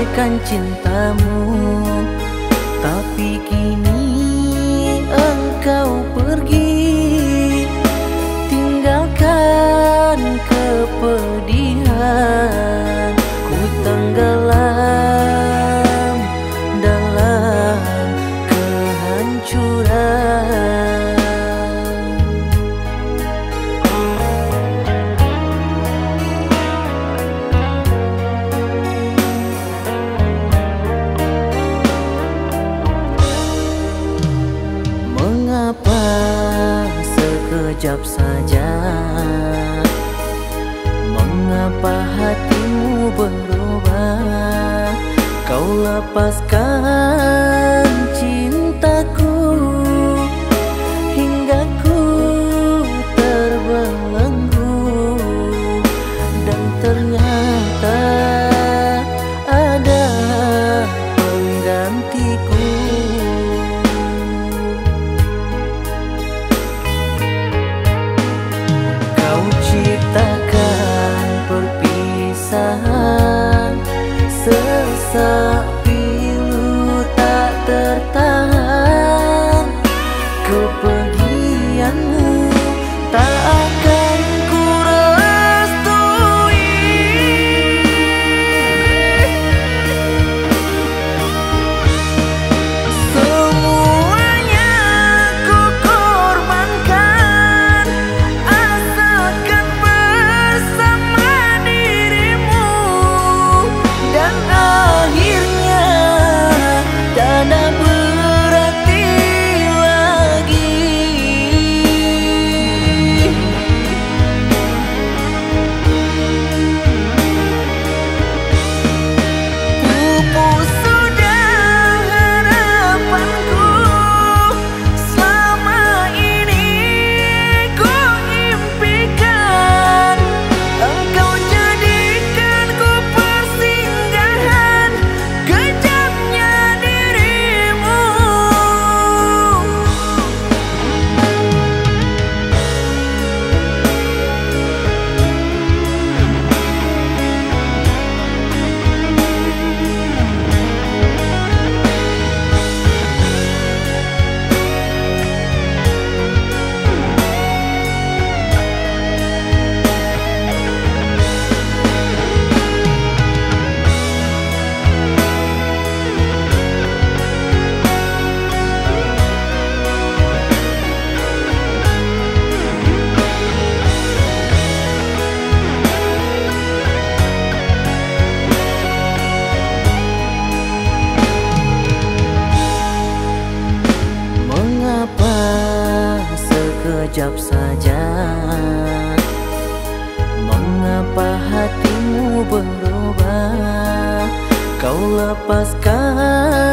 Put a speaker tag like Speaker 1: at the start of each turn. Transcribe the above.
Speaker 1: sampaikan cintamu, tapi kini engkau pergi, tinggalkan kepedihan. Ku tenggelam dalam kehancuran. Mengapa sekejap saja, mengapa hatimu berubah? Kau lepaskan cintaku hingga ku terbelenggu, dan ternyata ada penggantiku. Kau ciptakan perpisahan, sesak pilu tak tertahan. Kepergianmu tak akan ku restui. Semuanya ku korbankan, asalkan bersama dirimu. Dan akhirnya tiada berarti lagi. Pupus sudah harapanku, selama ini ku impikan. Engkau jadikan ku persinggahan kejamnya dirimu. Mengapa sekejap saja, mengapa hatimu berubah? Kau lepaskan